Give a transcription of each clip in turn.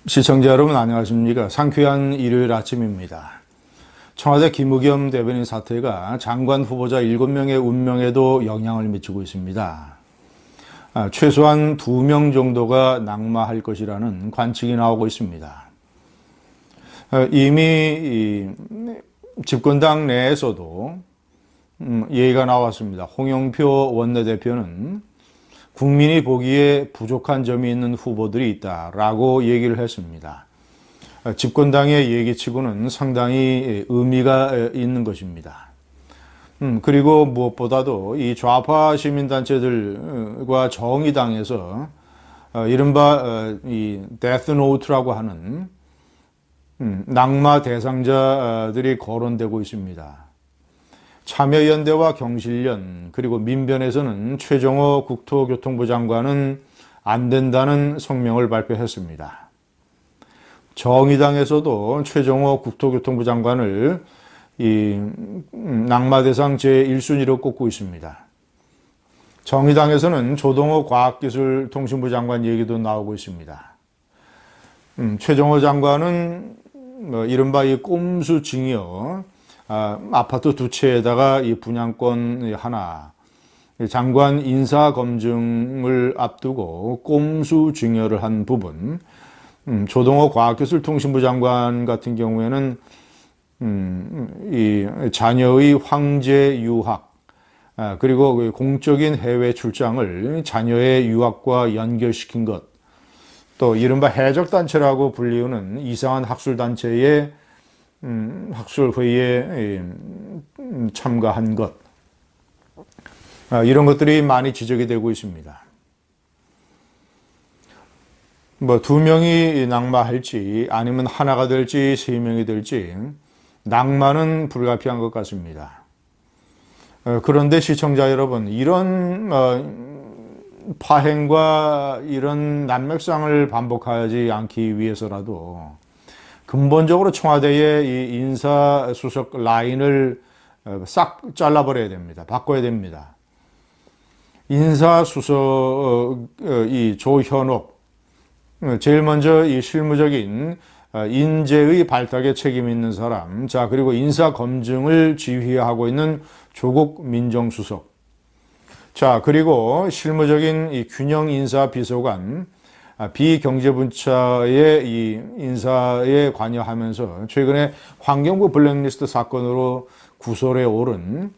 시청자 여러분 안녕하십니까. 상쾌한 일요일 아침입니다. 청와대 김의겸 대변인 사태가 장관 후보자 7명의 운명에도 영향을 미치고 있습니다. 최소한 2명 정도가 낙마할 것이라는 관측이 나오고 있습니다. 이미 집권당 내에서도 얘기가 나왔습니다. 홍영표 원내대표는 국민이 보기에 부족한 점이 있는 후보들이 있다라고 얘기를 했습니다. 집권당의 얘기치고는 상당히 의미가 있는 것입니다. 그리고 무엇보다도 이 좌파 시민단체들과 정의당에서 이른바 이 데스노트라고 하는 낙마 대상자들이 거론되고 있습니다. 참여연대와 경실련 그리고 민변에서는 최종호 국토교통부 장관은 안 된다는 성명을 발표했습니다. 정의당에서도 최종호 국토교통부 장관을 이 낙마 대상 제1순위로 꼽고 있습니다. 정의당에서는 조동호 과학기술통신부 장관 얘기도 나오고 있습니다. 최종호 장관은 이른바 이 꼼수 징여 아파트 2채에다가 이 분양권 하나, 장관 인사검증을 앞두고 꼼수 증여를 한 부분, 조동호 과학기술통신부 장관 같은 경우에는 이 자녀의 황제 유학, 그리고 공적인 해외 출장을 자녀의 유학과 연결시킨 것, 또 이른바 해적단체라고 불리우는 이상한 학술단체의 학술회의에 참가한 것, 이런 것들이 많이 지적이 되고 있습니다. 2명이 낙마할지 아니면 하나가 될지 3명이 될지 낙마는 불가피한 것 같습니다. 그런데 시청자 여러분, 이런 파행과 이런 난맥상을 반복하지 않기 위해서라도 근본적으로 청와대의 이 인사수석 라인을 싹 잘라버려야 됩니다. 바꿔야 됩니다. 인사수석 이 조현옥, 제일 먼저 이 실무적인 인재의 발탁에 책임 있는 사람, 자 그리고 인사검증을 지휘하고 있는 조국 민정수석, 자 그리고 실무적인 이 균형인사비서관, 비경제분처의 이 인사에 관여하면서 최근에 환경부 블랙리스트 사건으로 구설에 오른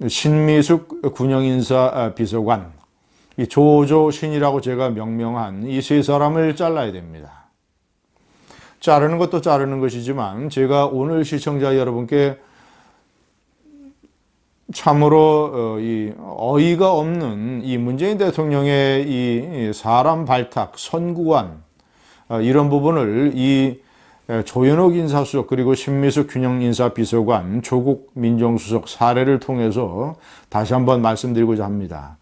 신미숙 군영인사 비서관, 이 조조신이라고 제가 명명한 이 3사람을 잘라야 됩니다. 자르는 것도 자르는 것이지만 제가 오늘 시청자 여러분께 참으로 이 어이가 없는 이 문재인 대통령의 이 사람 발탁, 선구안, 이런 부분을 이 조현옥 인사수석 그리고 신미숙 균형인사비서관, 조국 민정수석 사례를 통해서 다시 한번 말씀드리고자 합니다.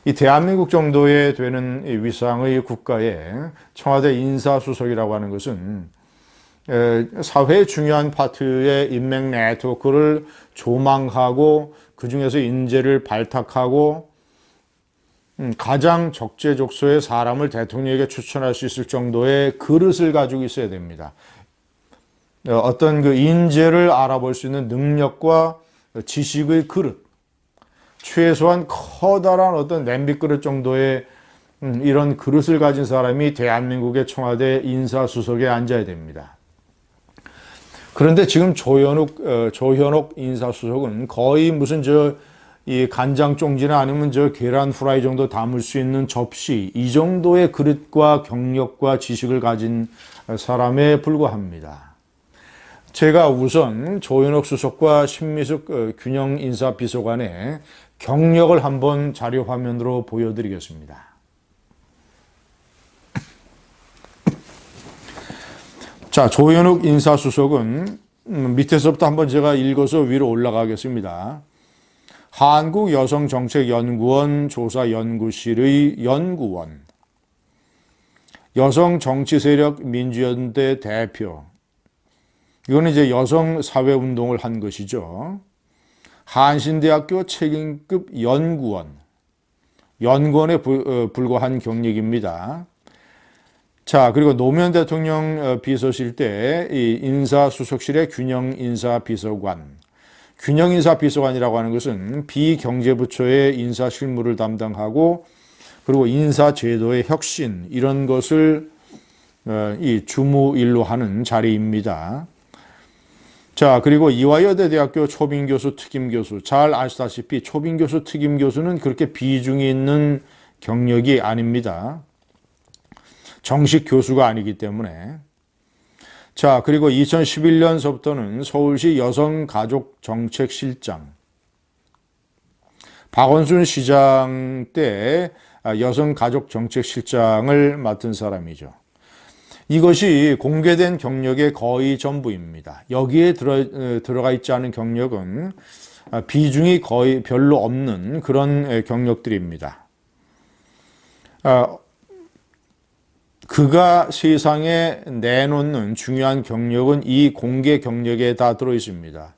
이 대한민국 정도의 되는 위상의 국가에 청와대 인사수석이라고 하는 것은 사회의 중요한 파트의 인맥 네트워크를 조망하고 그 중에서 인재를 발탁하고 가장 적재적소의 사람을 대통령에게 추천할 수 있을 정도의 그릇을 가지고 있어야 됩니다. 어떤 그 인재를 알아볼 수 있는 능력과 지식의 그릇, 최소한 커다란 어떤 냄비 그릇 정도의 이런 그릇을 가진 사람이 대한민국의 청와대 인사수석에 앉아야 됩니다. 그런데 지금 조현옥 인사수석은 거의 무슨 이 간장 쫑지나 아니면 계란 후라이 정도 담을 수 있는 접시, 이 정도의 그릇과 경력과 지식을 가진 사람에 불과합니다. 제가 우선 조현옥 수석과 신미숙 균형인사비서관의 경력을 한번 자료 화면으로 보여드리겠습니다. 자, 조현옥 인사수석은 밑에서부터 한번 제가 읽어서 위로 올라가겠습니다. 한국여성정책연구원 조사연구실의 연구원, 여성정치세력 민주연대 대표, 이거는 이제 여성사회운동을 한 것이죠. 한신대학교 책임급 연구원, 연구원에 불과한 경력입니다. 자, 그리고 노무현 대통령 비서실 때 이 인사수석실의 균형인사비서관. 균형인사비서관이라고 하는 것은 비경제부처의 인사실무를 담당하고 그리고 인사제도의 혁신 이런 것을 이 주무일로 하는 자리입니다. 자, 그리고 이화여대 대학교 초빙교수, 특임교수. 잘 아시다시피 초빙교수, 특임교수는 그렇게 비중이 있는 경력이 아닙니다. 정식 교수가 아니기 때문에. 자, 그리고 2011년서부터는 서울시 여성가족정책실장. 박원순 시장 때 여성가족정책실장을 맡은 사람이죠. 이것이 공개된 경력의 거의 전부입니다. 여기에 들어가 있지 않은 경력은 비중이 거의 별로 없는 그런 경력들입니다. 그가 세상에 내놓는 중요한 경력은 이 공개 경력에 다 들어 있습니다.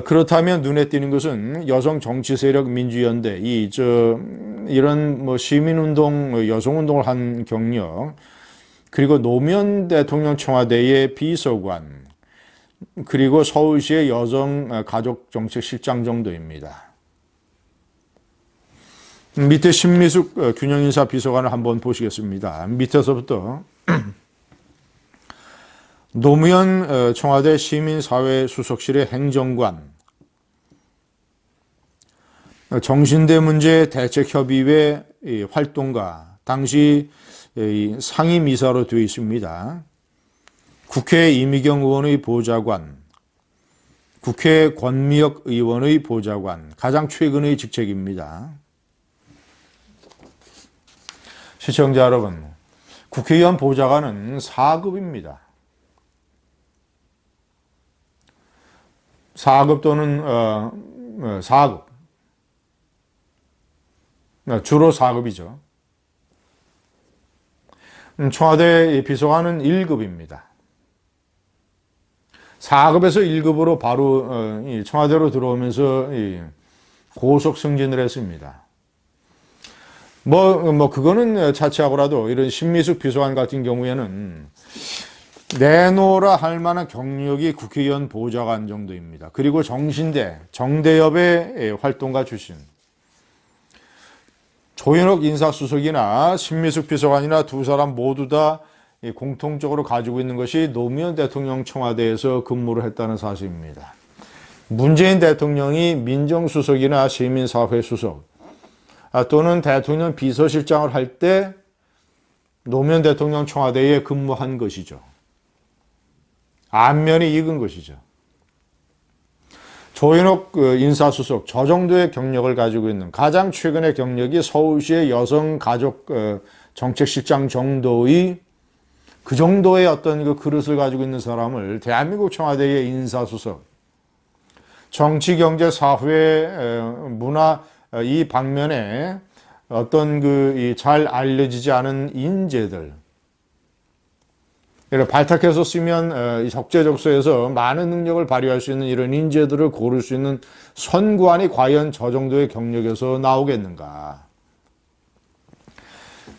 그렇다면 눈에 띄는 것은 여성 정치 세력 민주연대 이런 뭐 시민운동, 여성운동을 한 경력, 그리고 노무현 대통령 청와대의 비서관, 그리고 서울시의 여성가족정책실장 정도입니다. 밑에 신미숙 균형인사 비서관을 한번 보시겠습니다. 밑에서부터 노무현 청와대 시민사회수석실의 행정관, 정신대 문제 대책협의회 활동가, 당시 상임이사로 되어 있습니다. 국회 이미경 의원의 보좌관, 국회 권미혁 의원의 보좌관, 가장 최근의 직책입니다. 시청자 여러분, 국회의원 보좌관은 4급입니다. 4급 또는 4급. 주로 4급이죠. 청와대 비서관은 1급입니다. 4급에서 1급으로 바로 청와대로 들어오면서 고속 승진을 했습니다. 그거는 차치하고라도 이런 신미숙 비서관 같은 경우에는 내놓으라 할 만한 경력이 국회의원 보좌관 정도입니다. 그리고 정신대, 정대협의 활동가 출신. 조현옥 인사수석이나 신미숙 비서관이나 두 사람 모두 다 공통적으로 가지고 있는 것이 노무현 대통령 청와대에서 근무를 했다는 사실입니다. 문재인 대통령이 민정수석이나 시민사회수석 또는 대통령 비서실장을 할 때 노무현 대통령 청와대에 근무한 것이죠. 안면이 익은 것이죠. 조현옥 인사수석, 저 정도의 경력을 가지고 있는, 가장 최근의 경력이 서울시의 여성가족정책실장 정도의 그 정도의 어떤 그 그릇을 가지고 있는 사람을 대한민국 청와대의 인사수석, 정치, 경제, 사회, 문화 이 방면에 어떤 잘 알려지지 않은 인재들, 발탁해서 쓰면 적재적소에서 많은 능력을 발휘할 수 있는 이런 인재들을 고를 수 있는 선관위 과연 저 정도의 경력에서 나오겠는가?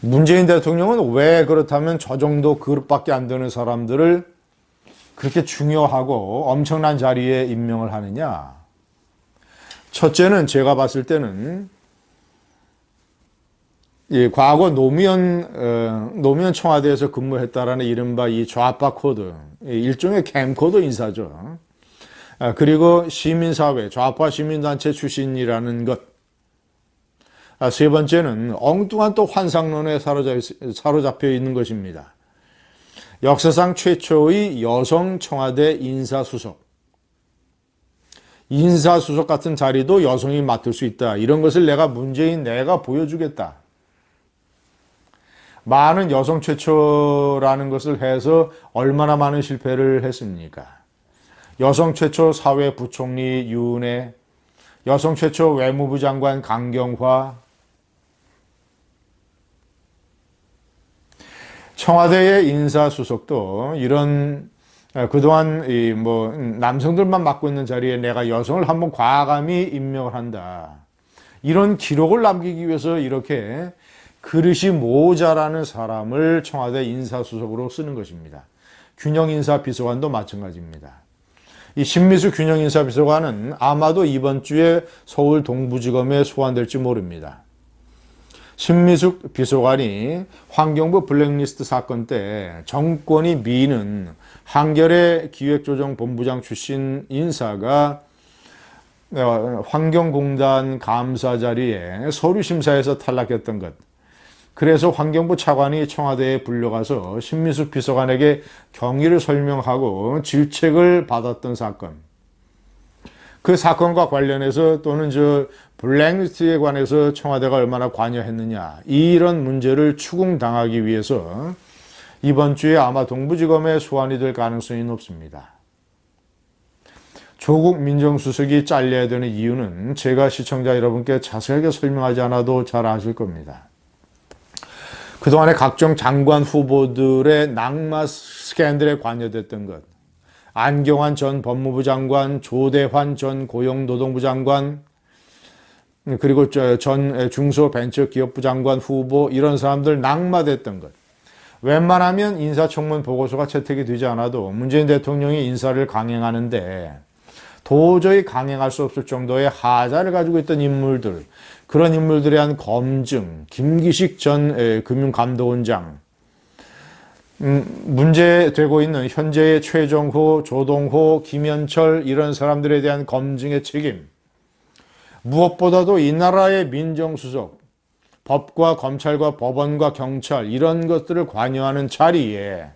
문재인 대통령은 왜 그렇다면 저 정도 그릇밖에 안 되는 사람들을 그렇게 중요하고 엄청난 자리에 임명을 하느냐? 첫째는 제가 봤을 때는 과거 노무현 청와대에서 근무했다라는 이른바 이 좌파 코드, 일종의 캠코더 인사죠. 그리고 시민사회, 좌파 시민단체 출신이라는 것. 세 번째는 엉뚱한 또 환상론에 사로잡혀 있는 것입니다. 역사상 최초의 여성 청와대 인사수석. 인사수석 같은 자리도 여성이 맡을 수 있다. 이런 것을 내가 보여주겠다. 많은 여성 최초라는 것을 해서 얼마나 많은 실패를 했습니까? 여성 최초 사회부총리 유은혜, 여성 최초 외무부 장관 강경화, 청와대의 인사수석도 이런 그동안 남성들만 맡고 있는 자리에 내가 여성을 한번 과감히 임명을 한다. 이런 기록을 남기기 위해서 이렇게 그릇이 모자라는 사람을 청와대 인사수석으로 쓰는 것입니다. 균형인사비서관도 마찬가지입니다. 이 신미수 균형인사비서관은 아마도 이번 주에 서울 동부지검에 소환될지 모릅니다. 신미숙 비서관이 환경부 블랙리스트 사건 때 정권이 미는 한겨레 기획조정본부장 출신 인사가 환경공단 감사 자리에 서류심사에서 탈락했던 것. 그래서 환경부 차관이 청와대에 불려가서 신미숙 비서관에게 경위를 설명하고 질책을 받았던 사건. 그 사건과 관련해서 또는 블랙리스트에 관해서 청와대가 얼마나 관여했느냐, 이런 문제를 추궁당하기 위해서 이번 주에 아마 동부지검에 소환이 될 가능성이 높습니다. 조국 민정수석이 잘려야 되는 이유는 제가 시청자 여러분께 자세하게 설명하지 않아도 잘 아실 겁니다. 그동안에 각종 장관 후보들의 낙마 스캔들에 관여됐던 것, 안경환 전 법무부 장관, 조대환 전 고용노동부 장관, 그리고 전 중소벤처기업부 장관 후보, 이런 사람들 낙마됐던 것. 웬만하면 인사청문 보고서가 채택이 되지 않아도 문재인 대통령이 인사를 강행하는데 도저히 강행할 수 없을 정도의 하자를 가지고 있던 인물들, 그런 인물들에 대한 검증, 김기식 전 금융감독원장, 문제되고 있는 현재의 최정호, 조동호, 김현철, 이런 사람들에 대한 검증의 책임, 무엇보다도 이 나라의 민정수석, 법과 검찰과 법원과 경찰, 이런 것들을 관여하는 자리에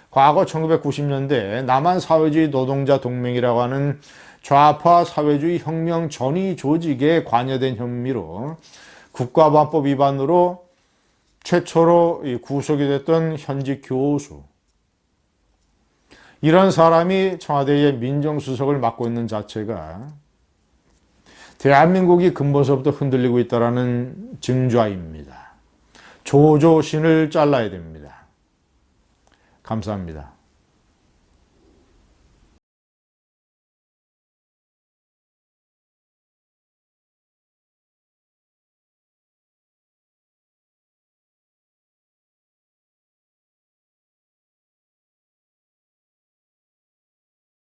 과거 1990년대 남한사회주의 노동자 동맹이라고 하는 좌파 사회주의 혁명 전위 조직에 관여된 혐의로 국가보안법 위반으로 최초로 구속이 됐던 현직 교수, 이런 사람이 청와대의 민정수석을 맡고 있는 자체가 대한민국이 근본서부터 흔들리고 있다는 증좌입니다. 조조신을 잘라야 됩니다. 감사합니다.